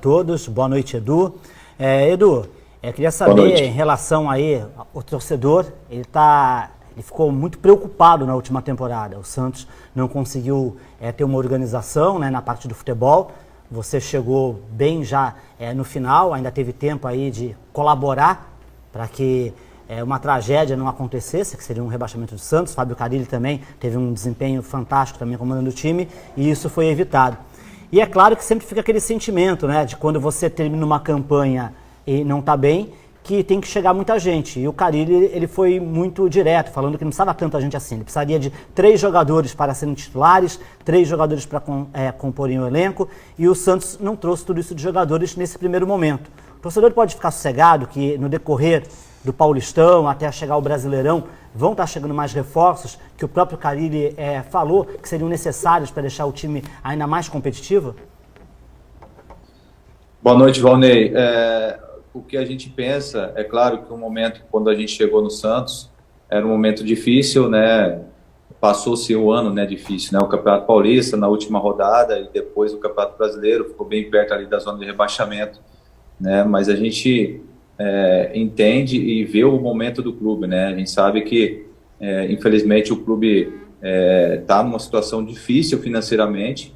todos. Boa noite, Edu. Edu, queria saber em relação aí ao torcedor, ele ficou muito preocupado na última temporada. O Santos não conseguiu ter uma organização, né, na parte do futebol. Você chegou bem já no final, ainda teve tempo aí de colaborar para que uma tragédia não acontecesse, que seria um rebaixamento do Santos. Fábio Carille também teve um desempenho fantástico também comandando o time, e isso foi evitado. E é claro que sempre fica aquele sentimento, né, de quando você termina uma campanha e não está bem, que tem que chegar muita gente. E o Carille, ele foi muito direto, falando que não precisava tanta gente assim. Ele precisaria de 3 jogadores para serem titulares, 3 jogadores para comporem o elenco, e o Santos não trouxe tudo isso de jogadores nesse primeiro momento. O torcedor pode ficar sossegado que no decorrer do Paulistão até chegar ao Brasileirão vão estar chegando mais reforços, que o próprio Carille falou que seriam necessários para deixar o time ainda mais competitivo? Boa noite, Valnei. O que a gente pensa, é claro que o momento quando a gente chegou no Santos era um momento difícil, né? Passou-se o ano, né, difícil, né? O Campeonato Paulista na última rodada e depois o Campeonato Brasileiro ficou bem perto ali da zona de rebaixamento, né? Mas a gente entende e vê o momento do clube, né? A gente sabe que infelizmente o clube está numa situação difícil financeiramente.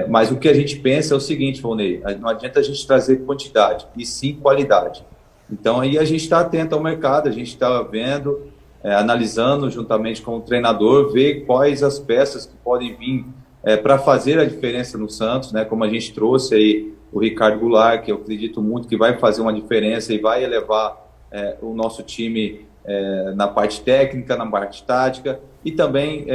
Mas o que a gente pensa é o seguinte, Valnei, não adianta a gente trazer quantidade, e sim qualidade. Então aí a gente está atento ao mercado, a gente está vendo, analisando juntamente com o treinador, ver quais as peças que podem vir para fazer a diferença no Santos, né? Como a gente trouxe aí o Ricardo Goulart, que eu acredito muito que vai fazer uma diferença e vai elevar o nosso time na parte técnica, na parte tática, e também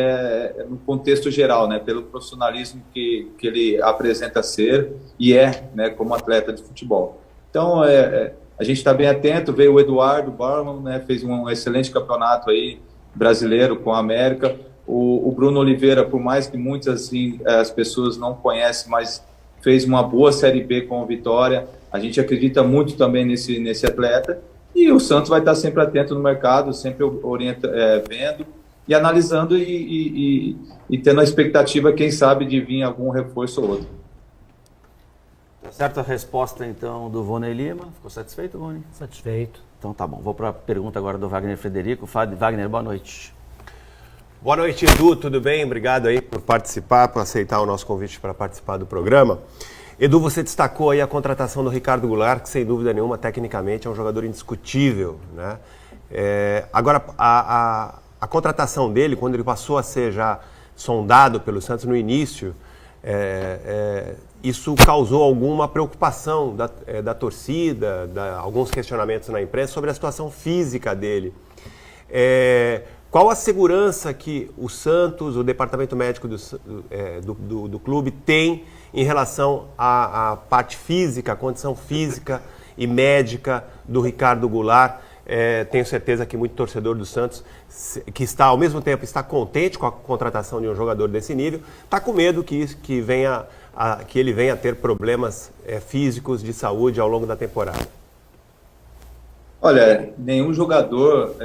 no contexto geral, né, pelo profissionalismo que ele apresenta ser e né, como atleta de futebol. Então, a gente está bem atento, veio o Eduardo Barman, né, fez um excelente campeonato aí, brasileiro com a América, o Bruno Oliveira, por mais que muitas assim, as pessoas não conhecem, mas fez uma boa Série B com a Vitória, a gente acredita muito também nesse atleta, e o Santos vai estar sempre atento no mercado, sempre vendo e analisando e tendo a expectativa, quem sabe, de vir algum reforço ou outro. Tá certo a resposta, então, do Vonei Lima. Ficou satisfeito, Vonei? Satisfeito. Então tá bom. Vou para a pergunta agora do Wagner Frederico. Wagner, boa noite. Boa noite, Edu. Tudo bem? Obrigado aí por participar, por aceitar o nosso convite para participar do programa. Edu, você destacou aí a contratação do Ricardo Goulart, que sem dúvida nenhuma, tecnicamente, é um jogador indiscutível, né? Agora, a contratação dele, quando ele passou a ser já sondado pelo Santos no início, isso causou alguma preocupação da torcida, alguns questionamentos na imprensa sobre a situação física dele. Qual a segurança que o Santos, o departamento médico do clube tem em relação à parte física, a condição física e médica do Ricardo Goulart? Tenho certeza que muito torcedor do Santos, que está ao mesmo tempo está contente com a contratação de um jogador desse nível, está com medo que ele venha a ter problemas físicos de saúde ao longo da temporada. Olha, nenhum jogador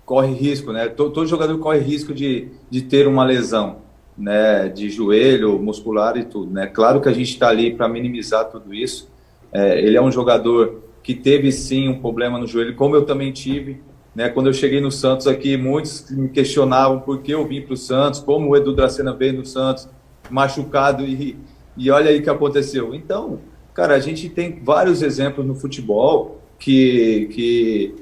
corre risco, né? Todo jogador corre risco de ter uma lesão, né? De joelho, muscular e tudo, né? Claro que a gente está ali para minimizar tudo isso. Ele é um jogador que teve sim um problema no joelho, como eu também tive, né? Quando eu cheguei no Santos aqui, muitos me questionavam por que eu vim para o Santos, como o Edu Dracena veio no Santos, machucado, e olha aí o que aconteceu. Então, cara, a gente tem vários exemplos no futebol que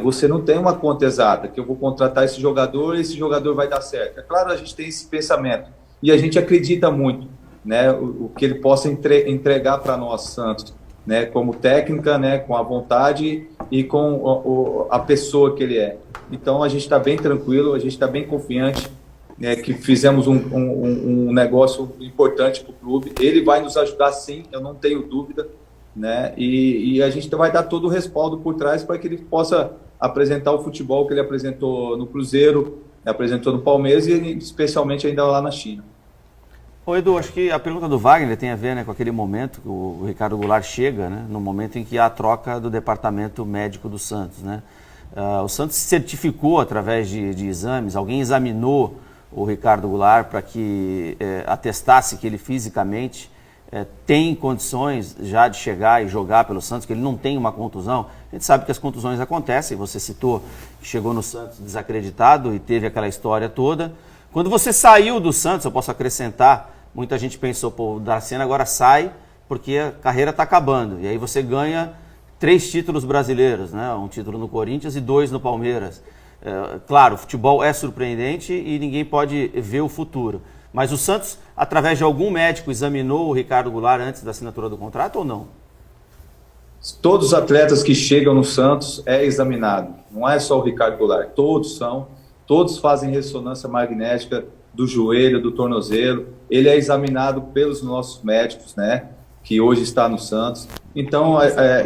você não tem uma conta exata, que eu vou contratar esse jogador vai dar certo. É claro, a gente tem esse pensamento, e a gente acredita muito, né, o que ele possa entregar para nós, Santos, né, como técnica, né, com a vontade e com a pessoa que ele é. Então a gente está bem tranquilo, a gente está bem confiante, né, que fizemos um negócio importante para o clube. Ele vai nos ajudar sim, eu não tenho dúvida, né, e a gente vai dar todo o respaldo por trás para que ele possa apresentar o futebol que ele apresentou no Cruzeiro, apresentou no Palmeiras e especialmente ainda lá na China. Ô Edu, acho que a pergunta do Wagner tem a ver, né, com aquele momento que o Ricardo Goulart chega, né, no momento em que há a troca do departamento médico do Santos, né? O Santos se certificou através de exames, alguém examinou o Ricardo Goulart para que atestasse que ele fisicamente tem condições já de chegar e jogar pelo Santos, que ele não tem uma contusão. A gente sabe que as contusões acontecem, você citou que chegou no Santos desacreditado e teve aquela história toda. Quando você saiu do Santos, eu posso acrescentar, muita gente pensou, pô, o Dracena agora sai porque a carreira está acabando. E aí você ganha 3 títulos brasileiros, né? Um título no Corinthians e 2 no Palmeiras. Claro, o futebol é surpreendente e ninguém pode ver o futuro. Mas o Santos, através de algum médico, examinou o Ricardo Goulart antes da assinatura do contrato ou não? Todos os atletas que chegam no Santos é examinado. Não é só o Ricardo Goulart, todos são. Todos fazem ressonância magnética do joelho, do tornozelo. Ele é examinado pelos nossos médicos, né? Que hoje está no Santos. Então,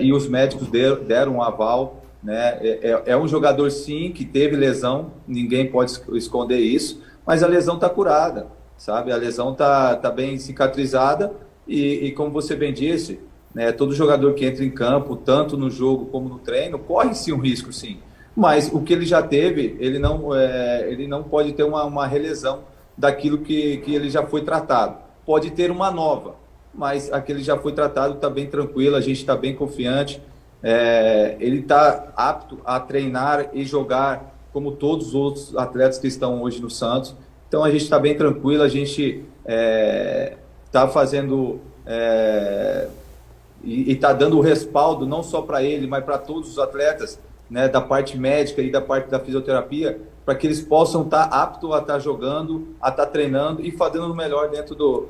e os médicos deram um aval, né? É um jogador, sim, que teve lesão. Ninguém pode esconder isso. Mas a lesão está curada, sabe? A lesão tá bem cicatrizada e como você bem disse, né, todo jogador que entra em campo, tanto no jogo como no treino, corre sim um risco, sim. Mas o que ele já teve, ele não pode ter uma relesão daquilo que ele já foi tratado. Pode ter uma nova, mas aquele já foi tratado, está bem tranquilo, a gente está bem confiante. Ele está apto a treinar e jogar como todos os outros atletas que estão hoje no Santos. Então a gente está bem tranquilo, a gente está fazendo e está dando o respaldo não só para ele, mas para todos os atletas, né, da parte médica e da parte da fisioterapia, para que eles possam estar aptos a estar jogando, a estar treinando e fazendo o melhor dentro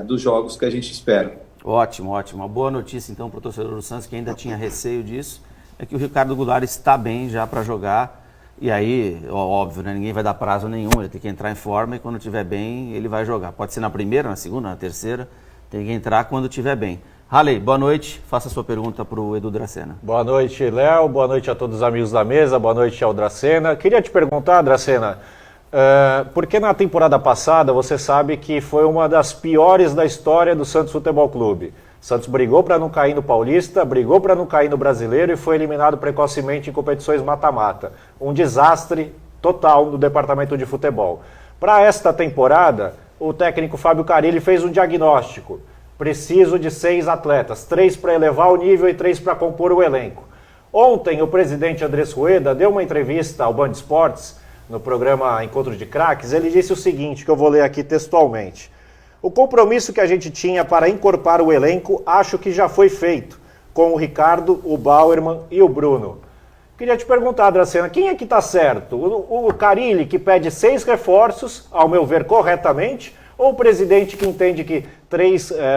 dos jogos que a gente espera. Ótimo, ótimo. Uma boa notícia então para o torcedor do Santos que ainda tinha receio disso, é que o Ricardo Goulart está bem já para jogar. E aí, óbvio, né, ninguém vai dar prazo nenhum, ele tem que entrar em forma e quando estiver bem ele vai jogar. Pode ser na primeira, na segunda, na terceira, tem que entrar quando estiver bem. Halley, boa noite, faça a sua pergunta para o Edu Dracena. Boa noite, Léo, boa noite a todos os amigos da mesa, boa noite ao Dracena. Queria te perguntar, Dracena, porque na temporada passada você sabe que foi uma das piores da história do Santos Futebol Clube. O Santos brigou para não cair no Paulista, brigou para não cair no Brasileiro e foi eliminado precocemente em competições mata-mata. Um desastre total no departamento de futebol. Para esta temporada, o técnico Fábio Carille fez um diagnóstico. Preciso de 6 atletas, 3 para elevar o nível e 3 para compor o elenco. Ontem, o presidente Andrés Rueda deu uma entrevista ao Band Esportes, no programa Encontro de Craques. Ele disse o seguinte, que eu vou ler aqui textualmente. O compromisso que a gente tinha para encorpar o elenco, acho que já foi feito, com o Ricardo, o Bauerman e o Bruno. Queria te perguntar, Dracena, quem é que está certo? O Carille, que pede 6 reforços, ao meu ver, corretamente, ou o presidente que entende que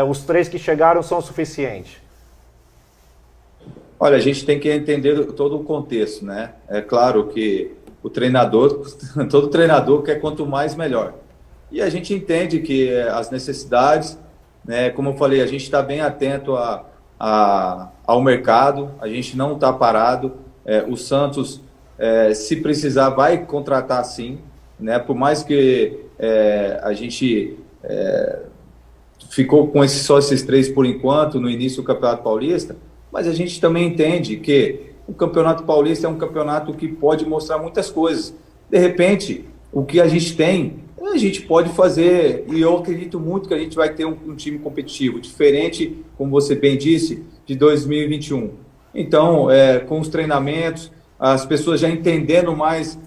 os 3 que chegaram são suficientes? Olha, a gente tem que entender todo o contexto, né? É claro que o treinador, todo treinador quer quanto mais melhor. E a gente entende que as necessidades, né, como eu falei, a gente está bem atento ao mercado, a gente não está parado. O Santos, se precisar, vai contratar sim, né? Por mais que a gente ficou com só esses 3 por enquanto, no início do Campeonato Paulista, mas a gente também entende que o Campeonato Paulista é um campeonato que pode mostrar muitas coisas. De repente, o que a gente tem, a gente pode fazer, e eu acredito muito que a gente vai ter um time competitivo, diferente, como você bem disse, de 2021. Então, com os treinamentos, as pessoas já entendendo mais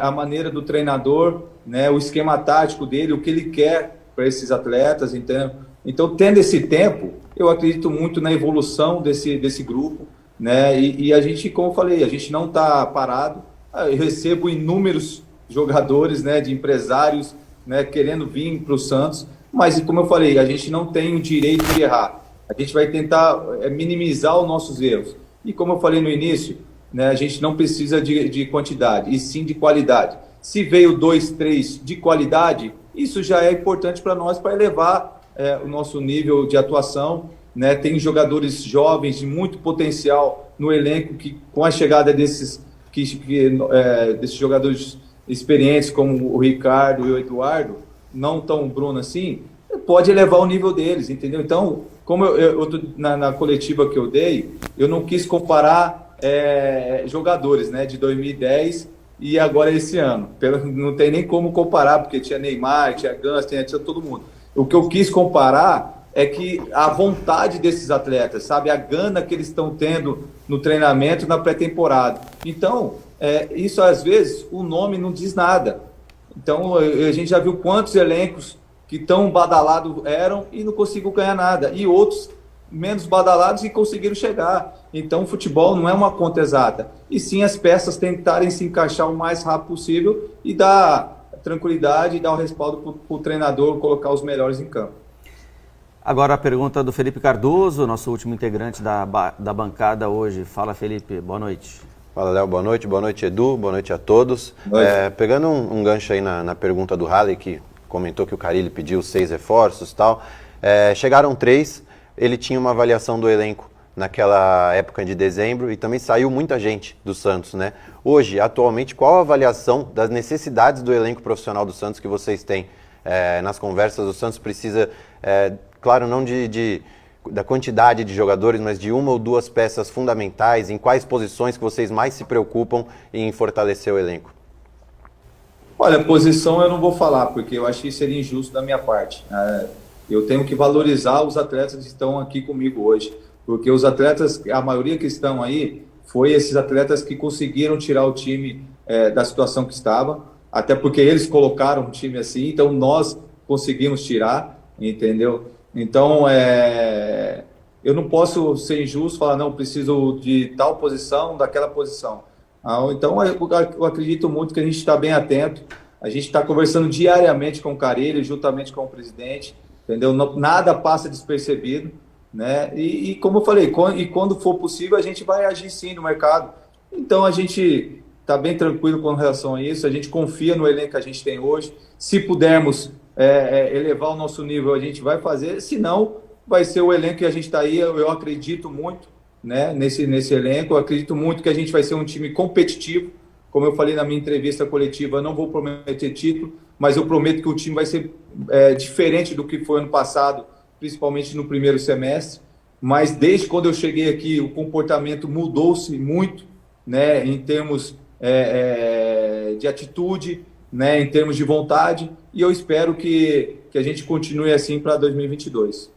a maneira do treinador, né, o esquema tático dele, o que ele quer para esses atletas, entendeu? Então, tendo esse tempo, eu acredito muito na evolução desse grupo, né? E a gente, como eu falei, a gente não está parado. Eu recebo inúmeros jogadores, né, de empresários, né, querendo vir para o Santos, mas, como eu falei, a gente não tem o direito de errar. A gente vai tentar minimizar os nossos erros. E como eu falei no início, né, a gente não precisa de quantidade, e sim de qualidade. Se veio 2, 3 de qualidade, isso já é importante para nós, para elevar o nosso nível de atuação, né? Tem jogadores jovens de muito potencial no elenco que, com a chegada desses jogadores experientes como o Ricardo e o Eduardo, não tão Bruno assim, pode elevar o nível deles, entendeu? Então, como na coletiva que eu dei, eu não quis comparar jogadores, né, de 2010 e agora esse ano. Não tem nem como comparar, porque tinha Neymar, tinha Gans, tinha todo mundo. O que eu quis comparar é que a vontade desses atletas, sabe? A gana que eles estão tendo no treinamento, na pré-temporada. Então, isso às vezes, o nome não diz nada. Então, a gente já viu quantos elencos que tão badalados eram e não conseguiu ganhar nada. E outros menos badalados e conseguiram chegar. Então, o futebol não é uma conta exata. E sim as peças tentarem se encaixar o mais rápido possível e dar tranquilidade e dar o respaldo para o treinador colocar os melhores em campo. Agora a pergunta do Felipe Cardoso, nosso último integrante da bancada hoje. Fala, Felipe, boa noite. Fala, Léo, boa noite, Edu, boa noite a todos. Pegando um gancho aí na pergunta do Halley, que comentou que o Carille pediu 6 reforços e tal, chegaram 3, ele tinha uma avaliação do elenco naquela época de dezembro e também saiu muita gente do Santos, né? Hoje, atualmente, qual a avaliação das necessidades do elenco profissional do Santos que vocês têm nas conversas? O Santos precisa, claro, não da quantidade de jogadores, mas de 1 ou 2 peças fundamentais. Em quais posições que vocês mais se preocupam em fortalecer o elenco? Olha, posição eu não vou falar, porque eu acho que seria injusto da minha parte. Eu tenho que valorizar os atletas que estão aqui comigo hoje, porque os atletas, a maioria que estão aí, foi esses atletas que conseguiram tirar o time da situação que estava, até porque eles colocaram o time assim, então nós conseguimos tirar, entendeu? Então, eu não posso ser injusto, falar, não, preciso de tal posição, daquela posição. Então, eu acredito muito que a gente está bem atento, a gente está conversando diariamente com o Carille, juntamente com o presidente, entendeu? Nada passa despercebido, né? E como eu falei, quando for possível, a gente vai agir sim no mercado. Então, a gente está bem tranquilo com relação a isso, a gente confia no elenco que a gente tem hoje. Se pudermos elevar o nosso nível, a gente vai fazer, se não, vai ser o elenco que a gente está aí. Eu acredito muito, né, nesse elenco, eu acredito muito que a gente vai ser um time competitivo. Como eu falei na minha entrevista coletiva, eu não vou prometer título, mas eu prometo que o time vai ser diferente do que foi ano passado, principalmente no primeiro semestre. Mas desde quando eu cheguei aqui, o comportamento mudou-se muito, né, em termos de atitude, né, em termos de vontade, e eu espero que a gente continue assim para 2022.